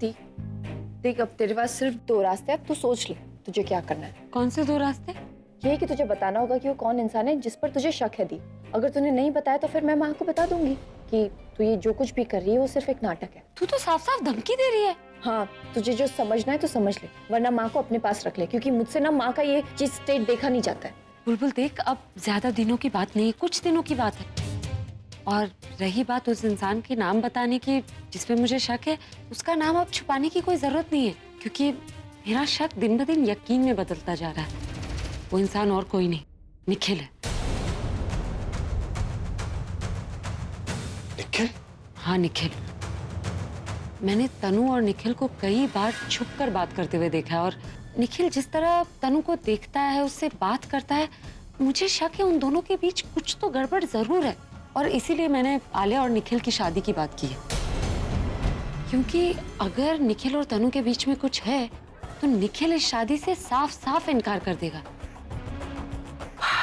सकती। देख अब तेरे पास सिर्फ 2 रास्ते हैं, अब तू सोच ले तुझे क्या करना है। कौन से 2 रास्ते? यही कि तुझे बताना होगा कि वो कौन इंसान है जिस पर तुझे शक है दी। अगर तूने नहीं बताया तो फिर मैं माँ को बता दूंगी कि तू ये जो कुछ भी कर रही है वो सिर्फ एक नाटक है। तू तो साफ साफ धमकी दे रही है। हाँ, तुझे जो समझना है तो समझ ले, वरना माँ को अपने पास रख ले, क्योंकि मुझसे ना माँ का ये चीज स्टेट देखा नहीं जाता है। बुलबुल देख, अब ज्यादा दिनों की बात नहीं, कुछ दिनों की बात है। और रही बात उस इंसान के नाम बताने की जिसपे मुझे शक है, उसका नाम अब छुपाने की कोई जरूरत नहीं है, क्योंकि मेरा शक दिन ब दिन यकीन में बदलता जा रहा है। वो इंसान और कोई नहीं, निखिल है। निखिल? हाँ निखिल। मैंने तनु और निखिल को कई बार छुपकर बात करते हुए देखा है, और निखिल जिस तरह तनु को देखता है, उससे बात करता है, मुझे शक है उन दोनों के बीच कुछ तो गड़बड़ जरूर है। और इसीलिए मैंने आलिया और निखिल की शादी की बात की है, क्योंकि अगर निखिल और तनु के बीच में कुछ है तो निखिल इस शादी से साफ साफ इनकार कर देगा।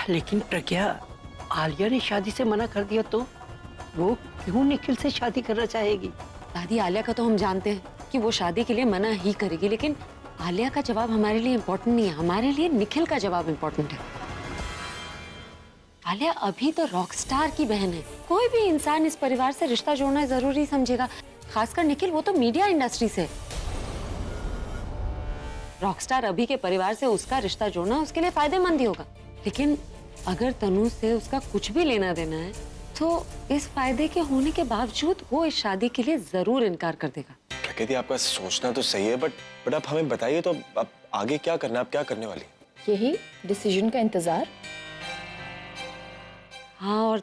लेकिन प्रज्ञा, आलिया ने शादी से मना कर दिया तो वो क्यों निखिल से शादी करना चाहेगी? दादी, आलिया का तो हम जानते हैं कि वो शादी के लिए मना ही करेगी, लेकिन आलिया का जवाब हमारे लिए इम्पोर्टेंट नहीं है, हमारे लिए निखिल का जवाब इम्पोर्टेंट है। आलिया अभी तो रॉकस्टार की बहन है, कोई भी इंसान इस परिवार से रिश्ता जोड़ना जरूरी समझेगा, खासकर निखिल, वो तो मीडिया इंडस्ट्री से। रॉकस्टार अभी के परिवार से उसका रिश्ता जोड़ना उसके लिए फायदेमंद ही होगा, लेकिन अगर तनु से उसका कुछ भी लेना देना है तो इस फायदे के होने के बावजूद वो इस शादी के लिए जरूर इनकार कर देगा। प्रकृति, आपका सोचना तो सही है, बट आप हमें बताइए तो आप आगे क्या करना है, आप क्या करने वाली? यही डिसीजन का इंतजार। हाँ, और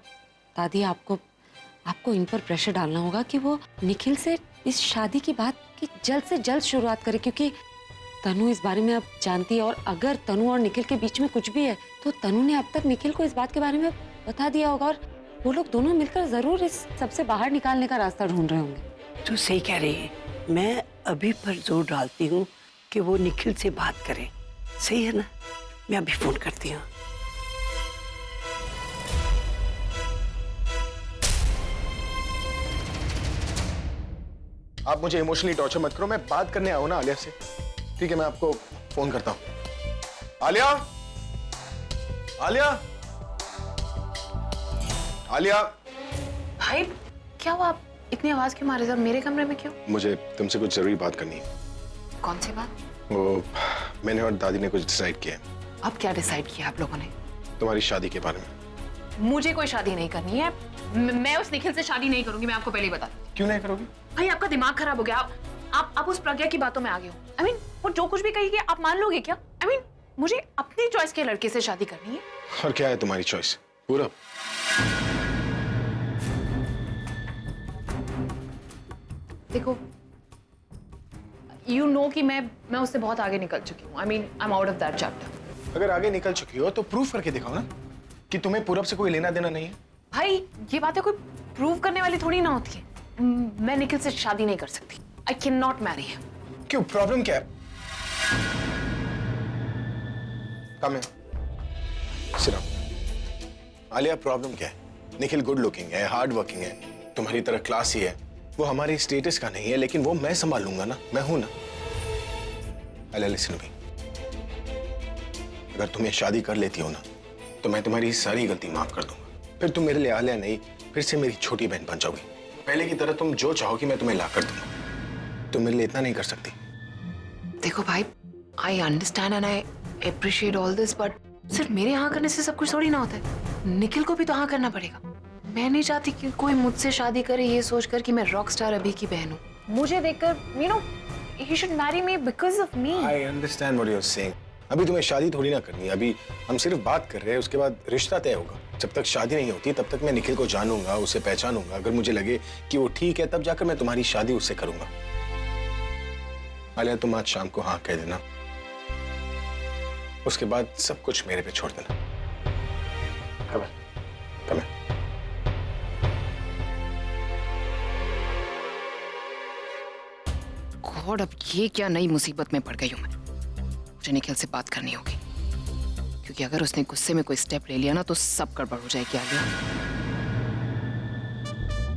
दादी आपको इन पर प्रेशर डालना होगा कि वो निखिल से इस शादी की बात की जल्द से जल्द शुरुआत करे, क्योंकि तनु इस बारे में अब जानती है, और अगर तनु और निखिल के बीच में कुछ भी है तो तनु ने अब तक निखिल को इस बात के बारे में बता दिया होगा, और वो लोग दोनों मिलकर जरूर इस सबसे बाहर निकालने का रास्ता ढूंढ रहे होंगे। तू सही कह रही है, मैं अभी पर जोर डालती हूँ कि वो निखिल से बात करे। सही है ना? मैं अभी फोन करती हूँ। आप मुझे इमोशनली टॉर्चर मत करो, मैं बात करने आऊँ ना आलिया से। ठीक है, मैं आपको फोन करता हूँ। आलिया, आलिया, आलिया। भाई क्या हुआ, आप इतनी आवाज क्यों मारे सर? मेरे कमरे में क्यों? मुझे तुमसे कुछ जरूरी बात करनी है। कौन सी बात? वो मैंने और दादी ने कुछ डिसाइड किया है। अब क्या डिसाइड किया आप लोगों ने? तुम्हारी शादी के बारे में। मुझे कोई शादी नहीं करनी है। मैं उस निखिल से शादी नहीं करूंगी, मैं आपको पहले ही बता दूं। क्यों नहीं करोगी? भाई आपका दिमाग खराब हो गया। आप उस प्रज्ञा की बातों में आ गए हो। I mean, वो जो कुछ भी कहेगी आप मान लोगे क्या? I mean, मुझे अपनी चॉइस के लड़के से शादी करनी है। और क्या है तुम्हारी चॉइस? पूरा देखो, यू नो कि मैं उससे बहुत आगे निकल चुकी हूँ। I am out of that chapter. अगर आगे निकल चुकी हो तो प्रूफ करके दिखाओ ना कि तुम्हें पूरब से कोई लेना देना नहीं है। भाई ये बातें कोई प्रूव करने वाली थोड़ी ना होती है। मैं निखिल से शादी नहीं कर सकती। I can not marry him. क्यों? प्रॉब्लम क्या है? कम है सिर्फ। आलिया, प्रॉब्लम क्या है? निखिल गुड लुकिंग है, हार्ड वर्किंग है, तुम्हारी तरह क्लासी है। वो हमारी स्टेटस का नहीं है, लेकिन वो मैं संभाल लूंगा ना, मैं हूं ना। आलिया लिसन मी, अगर तुम ये शादी कर लेती हो ना तो मैं तुम्हारी सारी गलती माफ कर दूंगा। फिर तुम मेरे लिए आलिया नहीं, फिर से मेरी छोटी बहन बन जाओगी। पहले की तरह तुम जो चाहोगी मैं तुम्हें ला कर दूंगा। तुम मेरे लिए इतना नहीं कर सकती। देखो भाई, I understand and I appreciate all this, but सिर्फ मेरे यहाँ करने से सब कुछ थोड़ी ना होता है। निखिल को भी तो हाँ करना पड़ेगा। मैं नहीं चाहती कि कोई मुझसे शादी करे ये सोचकर कि मैं रॉक स्टार अभी की बहन हूँ। मुझे देखकर you know he should marry me because of me. I understand what you are saying. अभी तुम्हें शादी थोड़ी ना करनी है, अभी हम सिर्फ बात कर रहे हैं, उसके बाद रिश्ता तय होगा। जब तक शादी नहीं होती तब तक मैं निखिल को जानूंगा, उसे पहचानूंगा। अगर मुझे लगे कि वो ठीक है तब जाकर मैं तुम्हारी शादी उससे करूंगा। आलिया, तुम आज शाम को हाँ कह देना, उसके बाद सब कुछ मेरे पे छोड़ देना। कम है। गॉड, अब ये क्या नई मुसीबत में पड़ गई हूँ मैं। मुझे निखिल से बात करनी होगी, क्योंकि अगर उसने गुस्से में कोई स्टेप ले लिया ना तो सब गड़बड़ हो जाएगी।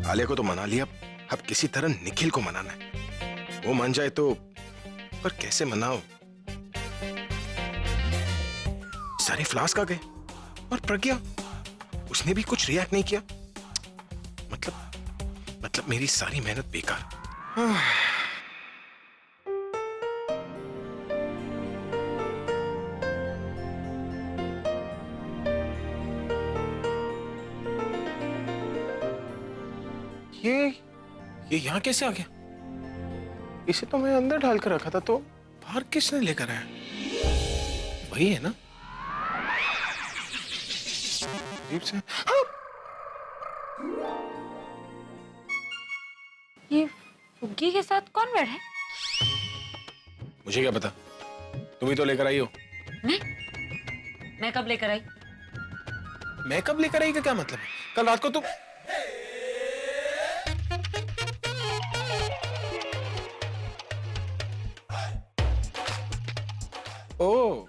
आलिया को तो मना लिया, अब किसी तरह निखिल को मनाना है। वो मान जाए तो, पर कैसे मनाओ? सारे फ्लास्क आ गए और प्रज्ञा, उसने भी कुछ रिएक्ट नहीं किया। मतलब मेरी सारी मेहनत बेकार। ये यहाँ कैसे आ गया? इसे तो मैं अंदर डाल कर रखा था, तो बाहर किसने लेकर आया? वही है ना? अजीब से। हाँ! ये फुग्गी के साथ कौन बैठा है? मुझे क्या पता, तुम ही तो लेकर आई हो। मैं कब लेकर आई? मैं कब लेकर आई का क्या मतलब है? कल रात को तुम। ओ,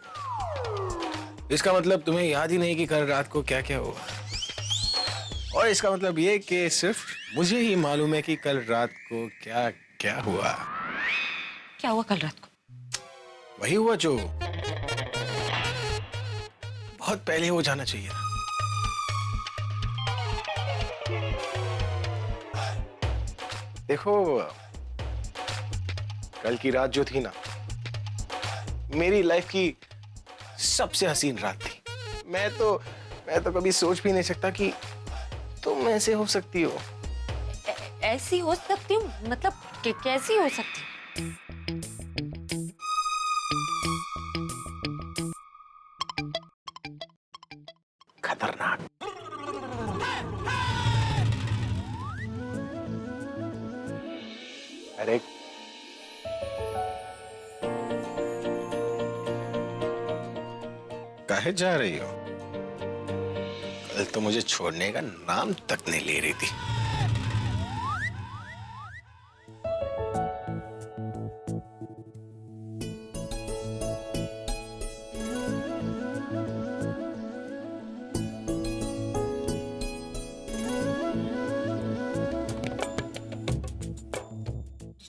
इसका मतलब तुम्हें याद ही नहीं कि कल रात को क्या क्या हुआ। और इसका मतलब ये कि सिर्फ मुझे ही मालूम है कि कल रात को क्या क्या हुआ। क्या हुआ कल रात को? वही हुआ जो बहुत पहले हो जाना चाहिए था। देखो, कल की रात जो थी ना, मेरी लाइफ की सबसे हसीन रात थी। मैं तो कभी सोच भी नहीं सकता कि तुम ऐसे हो सकती हो। ऐसी हो सकती हूँ? मतलब कैसी हो सकती? खतरनाक। अरे काहे जा रही हो? कल तो मुझे छोड़ने का नाम तक नहीं ले रही थी।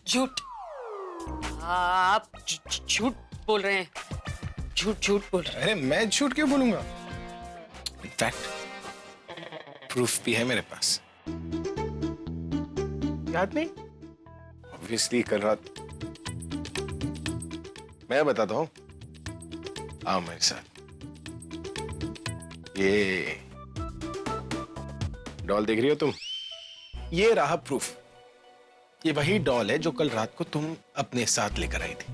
झूठ। आप झूठ बोल रहे हैं। झूठ बोल रहे हैं। अरे मैं झूठ क्यों बोलूंगा? इनफैक्ट प्रूफ भी है मेरे पास। याद नहीं? ऑब्वियसली कल रात। मैं बताता हूँ, आओ मेरे साथ। ये डॉल देख रही हो तुम? ये रहा प्रूफ। ये वही डॉल है जो कल रात को तुम अपने साथ लेकर आई थी।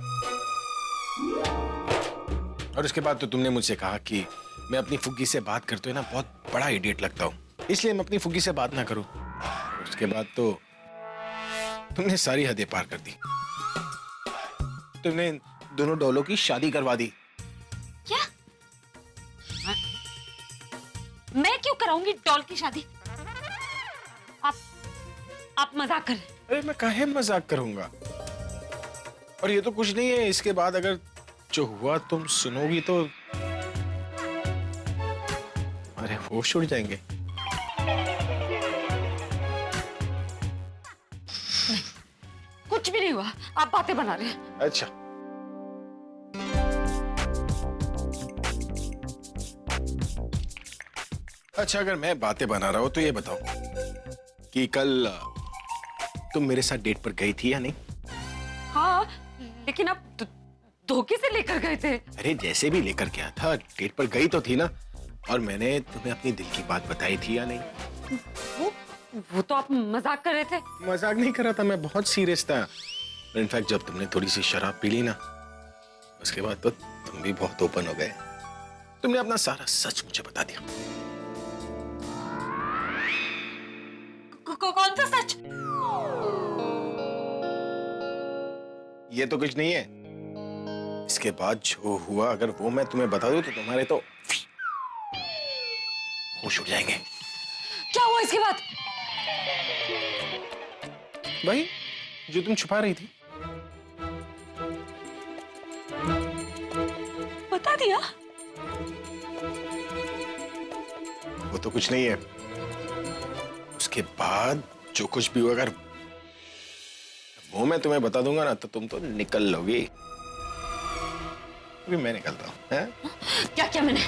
और उसके बाद तो तुमने मुझसे कहा कि मैं अपनी फुग्गी से बात करते हुए ना बहुत बड़ा इडियट लगता हूं, इसलिए मैं अपनी फुग्गी से बात ना करूं। उसके बाद तो तुमने सारी हदें पार कर दी। तुमने दोनों डॉलों की शादी करवा दी। क्या? मैं क्यों कराऊंगी डॉल की शादी? आप मजाक कर रहे हैं? अरे मैं काहे मजाक करूंगा? और ये तो कुछ नहीं है। इसके बाद अगर जो हुआ तुम सुनोगी तो अरे होश उड़ जाएंगे। कुछ भी नहीं हुआ, आप बातें बना रहे हैं। अच्छा, अगर मैं बातें बना रहा हूं तो ये बताओ कि कल तुम मेरे साथ डेट पर गई थी या नहीं? हाँ, लेकिन आप धोखे से लेकर गए थे। अरे जैसे भी लेकर गया था, डेट पर गई तो थी ना। और मैंने तुम्हें अपनी दिल की बात बताई थी या नहीं? वो तो आप मजाक कर रहे थे। मजाक नहीं कर रहा था, मैं बहुत सीरियस था। इनफैक्ट जब तुमने थोड़ी सी शराब पी ली ना, उसके बाद तो तुम भी बहुत ओपन हो गए। तुमने अपना सारा सच मुझे बता दिया। कौन सा सच? ये तो कुछ नहीं है। इसके बाद जो हुआ अगर वो मैं तुम्हें बता दूं तो तुम्हारे तो होश उड़ जाएंगे। क्या हुआ इसके बाद? भाई जो तुम छुपा रही थी। बता दिया। वो तो कुछ नहीं है। उसके बाद जो कुछ भी हुआ अगर वो मैं तुम्हें बता दूंगा ना तो तुम तो निकल लोगी। अभी मैं निकलता हूँ, हैं? क्या क्या मैंने?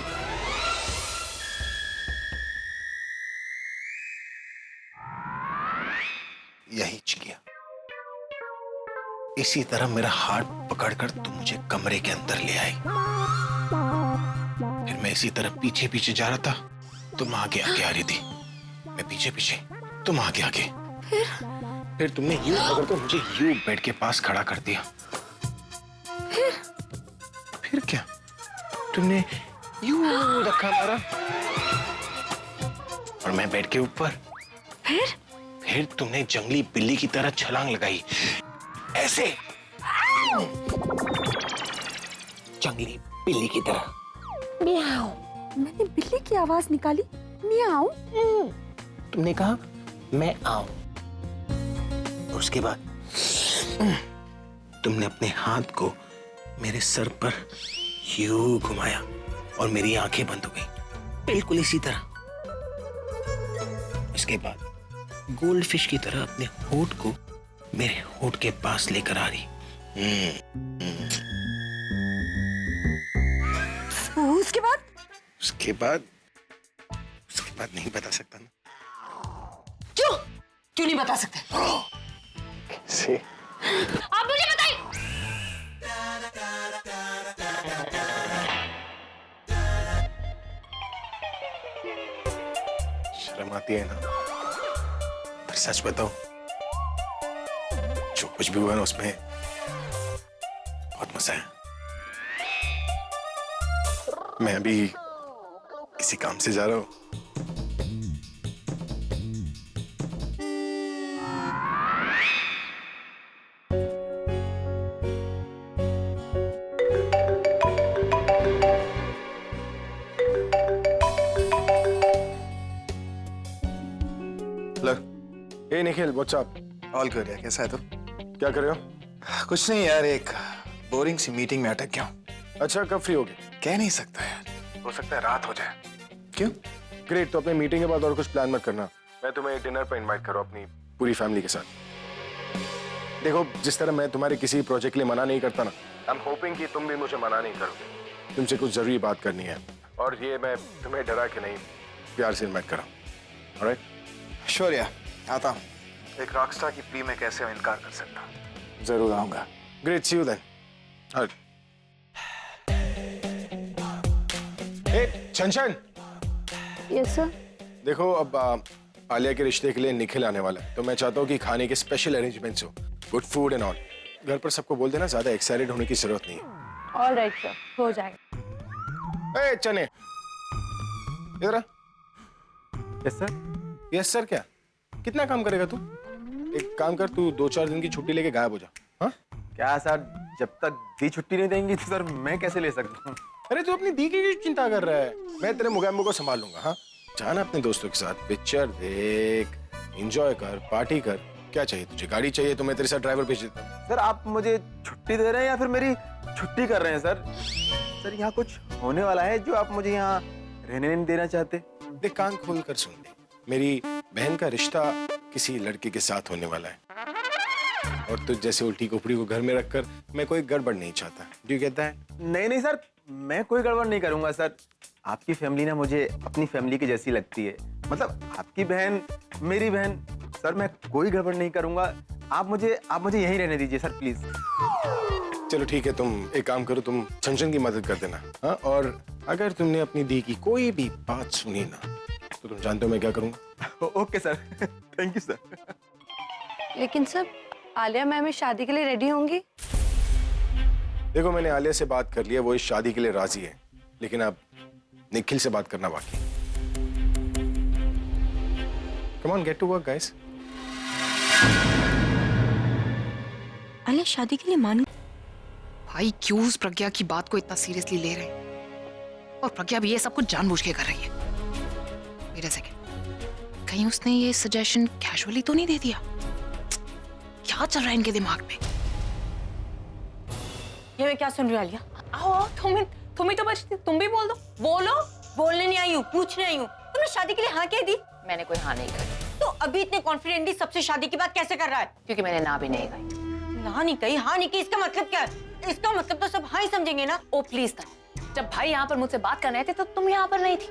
यही किया। इसी तरह मेरा हाथ पकड़कर तुम मुझे कमरे के अंदर ले आई। फिर मैं इसी तरह पीछे पीछे जा रहा था, तुम आगे आगे आ रही थी। मैं पीछे पीछे, तुम आगे आगे। फिर तुमने यूं पकड़कर मुझे यूं बेड के पास खड़ा कर दिया। फिर क्या? तुमने यूं धक्का मारा और मैं बेड के ऊपर। फिर तुमने जंगली बिल्ली की तरह छलांग लगाई, ऐसे जंगली बिल्ली की तरह। म्याऊ। मैंने बिल्ली की आवाज निकाली, म्याऊ। तुमने कहा मैं आऊं। उसके बाद तुमने अपने हाथ को मेरे सर पर यूं घुमाया और मेरी आंखें बंद हो गई, बिल्कुल इसी तरह। इसके बाद गोल्ड फिश की तरह अपने होठ को मेरे होठ के पास लेकर आ रही। उसके बाद? उसके बाद नहीं बता सकता ना। क्यों नहीं बता सकते? कैसे? आप मुझे बताइए। शर्म आती है ना? पर सच बताओ, जो कुछ भी हुआ ना उसमें बहुत मजा है। मैं अभी किसी काम से जा रहा हूँ। हे निखिल, व्हाट्सअप? ऑल गुड है। कैसा है तू? क्या कर रहे हो? कुछ नहीं यार, एक बोरिंग सी मीटिंग में अटक गया हूँ। अच्छा, कब फ्री होगे? कह नहीं सकता यार, हो सकता है रात हो जाए। क्यों? ग्रेट, तो अपने मीटिंग के बाद और कुछ प्लान मत करना। मैं तुम्हें डिनर पर इनवाइट कर रहा हूँ अपनी पूरी फैमिली के साथ। देखो, जिस तरह मैं तुम्हारे किसी प्रोजेक्ट के लिए मना नहीं करता ना, आई एम होपिंग कि तुम भी मुझे मना नहीं करोगे। तुमसे कुछ जरूरी बात करनी है और ये मैं तुम्हें डरा के नहीं, प्यार से इनवाइट कर रहा हूँ। ऑलराइट? श्योर यार, आता हूँ। एक रॉकस्टार की प्री में कैसे मैं इनकार कर सकता? जरूर आऊंगा। Great, see you then. Hey Chhanchhan, yes sir. देखो अब आलिया के रिश्ते के लिए निखिल आने वाला है, तो मैं चाहता हूँ कि खाने के स्पेशल अरेंजमेंट्स हो, गुड फूड एंड ऑल। घर पर सबको बोल देना, ज्यादा एक्साइटेड होने की जरूरत नहीं है। ऑलराइट सर, हो जाएगा। ए चने, इधर आ। Yes sir. यस सर क्या? कितना काम करेगा तू? एक काम कर, तू 2-4 दिन की छुट्टी लेके गायब हो जा। हाँ? क्या सर, जब तक दी छुट्टी नहीं देंगी तो सर मैं कैसे ले सकता हूँ? अरे तू अपनी दी की क्यों चिंता कर रहा है? मैं तेरे मुगैम्बो को संभाल लूंगा। हाँ, जाना अपने दोस्तों के साथ, पिक्चर देख, एंजॉय कर, पार्टी कर। क्या चाहिए तुझे? गाड़ी चाहिए तो मैं तेरे साथ ड्राइवर भेज देता हूँ। सर आप मुझे छुट्टी दे रहे हैं या फिर मेरी छुट्टी कर रहे हैं सर? सर यहाँ कुछ होने वाला है जो आप मुझे यहाँ रहने नहीं देना चाहते? देख, कान खोल कर सुन ले, मेरी बहन का रिश्ता किसी लड़के के साथ होने वाला है और तुझ जैसे उल्टी कुपड़ी को घर में रखकर मैं कोई गड़बड़ नहीं चाहता। Do you get that? नहीं नहीं सर, मैं कोई गड़बड़ नहीं करूंगा सर। आपकी फैमिली ना मुझे अपनी फैमिली की जैसी लगती है, मतलब आपकी बहन मेरी बहन। सर मैं कोई गड़बड़ नहीं करूंगा, आप मुझे यहीं रहने दीजिए सर प्लीज। चलो ठीक है, तुम एक काम करो, तुम छनछन की मदद कर देना। हाँ, और अगर तुमने अपनी दी की कोई भी बात सुनी ना तो तुम जानते हो मैं क्या करूंगा। Okay sir, thank you sir. लेकिन सर, आलिया मैम इस शादी के लिए रेडी होंगी? देखो, मैंने आलिया से बात कर लिया, वो इस शादी के लिए राजी है, लेकिन अब निखिल से बात करना बाकी। Come on, get to work guys. Alia शादी के लिए मान? भाई क्यों उस प्रज्ञा की बात को इतना सीरियसली ले रहे हैं? और प्रज्ञा भी ये सब कुछ जानबूझ के कर रही है। वेट अ सेकंड, कहीं उसने ये सजेशन कैजुअली तो नहीं दे दिया? क्या चल रहा है इनके दिमाग में? ये मैं क्या सुन रही हूँ आलिया? आओ, तुम ही तो बचती, तुम भी बोल दो। बोलो। बोलने नहीं आई हूँ, पूछने आई हूँ। तुमने शादी के लिए हाँ कह दी? मैंने कोई हाँ नहीं करी, तो अभी इतने कॉन्फिडेंटली सबसे शादी की बात कैसे कर रहा है? क्योंकि मैंने ना भी नहीं कही। हाँ नहीं कही, हाँ नहीं की, इसका मतलब क्या है? इसका मतलब तो सब हाँ ही समझेंगे ना। ओ प्लीज तनु, जब भाई यहाँ पर मुझसे बात करने आए थे तो तुम यहाँ पर नहीं थी,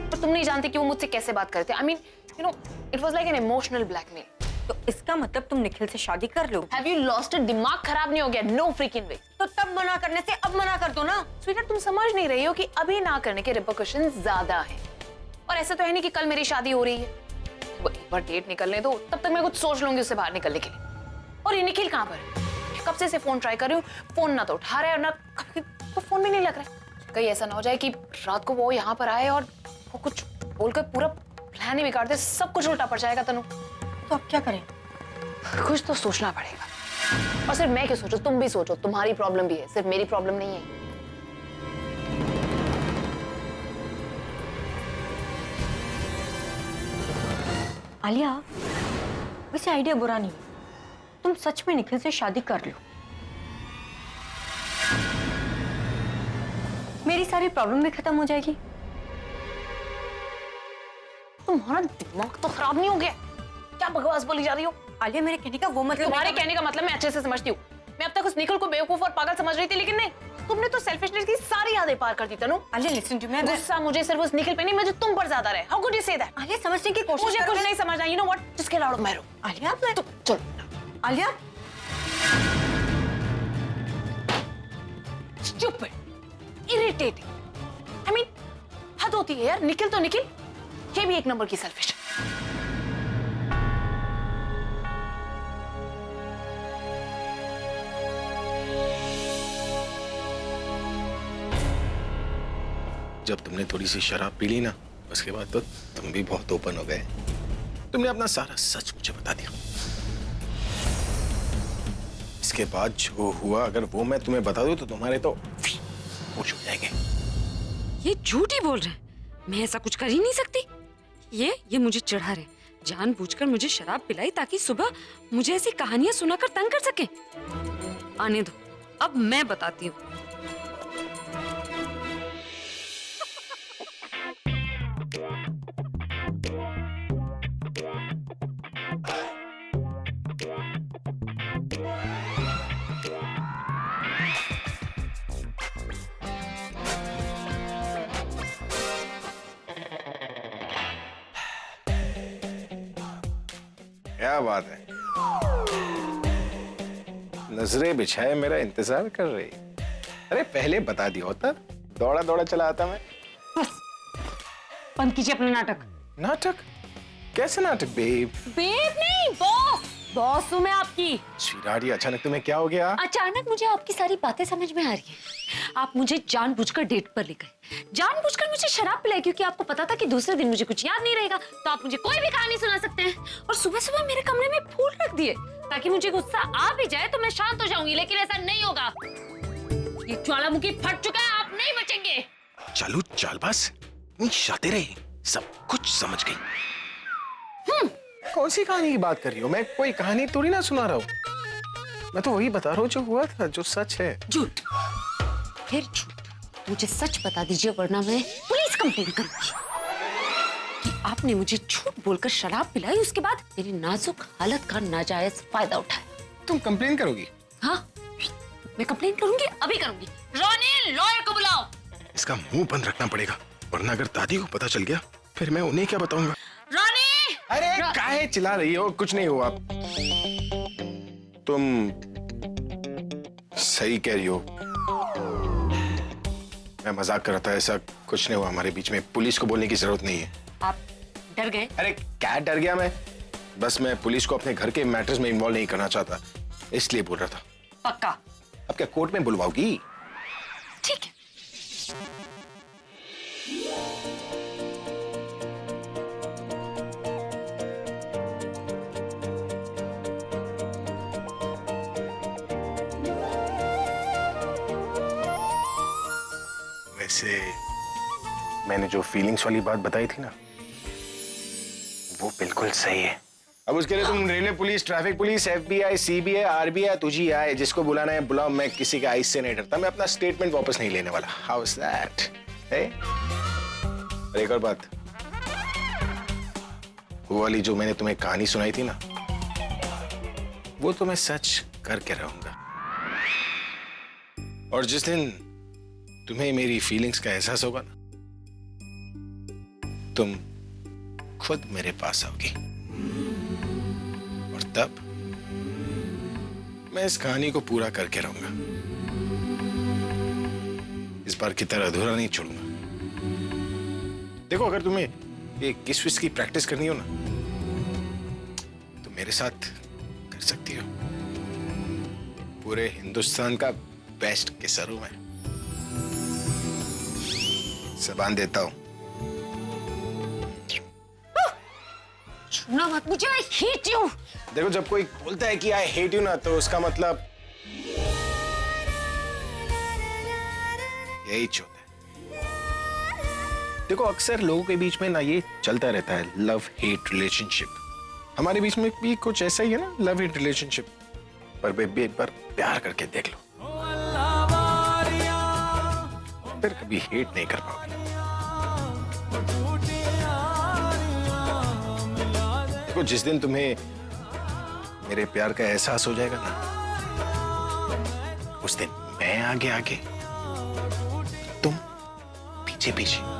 और तुम नहीं जानती कि वो मुझसे कैसे बात करते। I mean you know it was like an emotional blackmail. तो इसका मतलब तुम निखिल से शादी कर लो? Have you lost it? दिमाग खराब नहीं हो गया? No freaking way. तो तब मना करने से अब मना कर दो ना। स्वीटर तुम समझ नहीं रही हो कि अभी ना करने के रिपरकशंस ज्यादा हैं, और ऐसा तो है नहीं कि कल मेरी शादी हो रही है। वो एक बार डेट निकलने दो, तब तक मैं कुछ सोच लूंगी उससे बाहर निकलने के लिए। और ये निखिल कहाँ पर है? कब से फोन ट्राई कर रही हूँ, फोन ना तो उठा रहा है और ना कभी तो फोन भी नहीं लग रहा है। कहीं ऐसा ना हो जाए कि रात को वो यहाँ पर आए और वो कुछ बोलकर पूरा प्लान ही बिगाड़ दे, सब कुछ उल्टा पड़ जाएगा। तनु तो अब क्या करें? कुछ तो सोचना पड़ेगा। और सिर्फ मैं क्यों सोचूं, तुम भी सोचो, तुम्हारी प्रॉब्लम भी है, सिर्फ मेरी प्रॉब्लम नहीं है। आलिया, वैसे आइडिया बुरा नहीं है, तुम सच में निखिल से शादी कर लो। मेरी सारी प्रॉब्लम भी खत्म हो जाएगी। तुम्हारा दिमाग तो खराब नहीं हो गया? क्या बकवास बोली जा रही हो? आलिया, मेरे कहने का वो मतलब, तुम्हारे कहने का मतलब मैं अच्छे से समझती हूँ। मैं अब तक उस निखिल को बेवकूफ और पागल समझ रही थी, लेकिन नहीं, तुमने तो सेल्फिशनेस की सारी यादें पार कर दी। तनु, आलिया लिसन टू मी। गुस्सा मुझे सिर्फ उस निखिल पे नहीं, मुझे तुम पर ज्यादा रहे। How could you say that? Alia, समझने की कोशिश मुझे करो। कुछ नहीं समझना। You know what, just get out of my room. Alia, मैं तुम चलो। Alia, stupid, irritating. I mean हद होती है यार। निखिल तो निखिल, ये भी एक नंबर की सेल्फिश। जब तुमने थोड़ी सी शराब पी ली ना, उसके बाद तो तुम भी बहुत ओपन हो गए। तुमने अपना सारा सच मुझे बता दिया। इसके बाद जो हुआ, अगर वो मैं तुम्हें बता दूं तो तुम्हारे तो होश हो जाएंगे। ये झूठ ही बोल रहे हैं, मैं ऐसा कुछ कर ही नहीं सकती। ये मुझे चढ़ा रहे, जानबूझकर मुझे शराब पिलाई ताकि सुबह मुझे ऐसी कहानियां सुनाकर तंग कर सके। आने दो, अब मैं बताती हूँ। क्या बात है, नजरें बिछाए मेरा इंतजार कर रही। अरे पहले बता दिया होता, दौड़ा दौड़ा चला आता मैं। बस बंद कीजिए अपना नाटक। नाटक? कैसे नाटक बेब? बेब नहीं, बॉस। बॉस हूँ मैं आपकी। स्वीटहार्ट, ये अचानक तुम्हें क्या हो गया? अचानक मुझे आपकी सारी बातें समझ में आ रही हैं। आप मुझे जानबूझकर डेट पर ले गए, जानबूझकर मुझे शराब पिलाई, क्योंकि आपको पता था कि दूसरे दिन मुझे कुछ याद नहीं रहेगा, तो आप मुझे कोई भी कहानी सुना सकते हैं। और सुबह सुबह मेरे कमरे में फूल रख दिए ताकि मुझे गुस्सा आ भी जाए तो मैं शांत हो जाऊंगी, लेकिन ऐसा नहीं होगा। ये ज्वालामुखी फट चुका है, आप नहीं बचेंगे। चालू चालबाज, इतनी शातिर रही, सब कुछ समझ गई। कौन सी कहानी की बात कर रही हो? मैं कोई कहानी थोड़ी ना सुना रहा हूँ, मैं तो वही बता रहा हूँ जो हुआ था, जो सच है। झूठ, फिर झूठ। मुझे सच बता दीजिए वरना मैं पुलिस कंप्लेंट करूंगी कि आपने मुझे झूठ बोलकर शराब पिलाई, उसके बाद मेरी नाजुक हालत का नाजायज फायदा उठाया। तुम कंप्लेन करोगी? हाँ, मैं कंप्लेन करूंगी, अभी करूंगी। रोनी, लॉयर को बुलाओ। इसका मुंह बंद रखना पड़ेगा, वरना अगर दादी को पता चल गया फिर मैं उन्हें क्या बताऊंगा। रोनी! अरे काहे चिल्ला रही हो? कुछ नहीं हुआ। तुम सही कह रही हो, मैं मजाक कर रहा था, ऐसा कुछ नहीं हुआ हमारे बीच में। पुलिस को बोलने की जरूरत नहीं है। आप डर गए? अरे क्या डर गया मैं? बस मैं पुलिस को अपने घर के मैटर्स में इन्वॉल्व नहीं करना चाहता, इसलिए बोल रहा था। पक्का? अब क्या कोर्ट में बुलवाओगी? ठीक है। वैसे मैंने जो फीलिंग्स वाली बात बताई थी ना, वो बिल्कुल सही है। अब उसके लिए तुम railway police, traffic police, FBI, CBI, RBI, तुझी आए, जिसको बुलाना है बुलाओ। मैं किसी के आइस से नहीं डरता, मैं अपना स्टेटमेंट वापस नहीं लेने वाला। How is that? और एक और बात, वो वाली जो मैंने तुम्हें कहानी सुनाई थी ना, वो तो मैं सच करके रहूंगा। और जिस दिन तुम्हें मेरी फीलिंग्स का एहसास होगा ना, तुम खुद मेरे पास आओगी और तब मैं इस कहानी को पूरा करके रहूंगा। इस बार की तरह अधूरा नहीं छोड़ूंगा। देखो, अगर तुम्हें ये किस विस की प्रैक्टिस करनी हो ना, तो मेरे साथ कर सकती हो। पूरे हिंदुस्तान का बेस्ट किसर हूं मैं। जबान देता हूं। छूना मत मुझे, आई हेट यू। देखो, जब कोई बोलता है कि आई हेट यू ना, तो उसका मतलब यही होता है। देखो, अक्सर लोगों के बीच में ना ये चलता रहता है, लव हेट रिलेशनशिप। हमारे बीच में भी कुछ ऐसा ही है ना, लव हेट रिलेशनशिप। पर बेबी, एक बार प्यार करके देख लो, फिर कभी हेट नहीं कर पाओगे। देखो, जिस दिन तुम्हें मेरे प्यार का एहसास हो जाएगा ना, उस दिन मैं आगे आगे, तुम पीछे पीछे।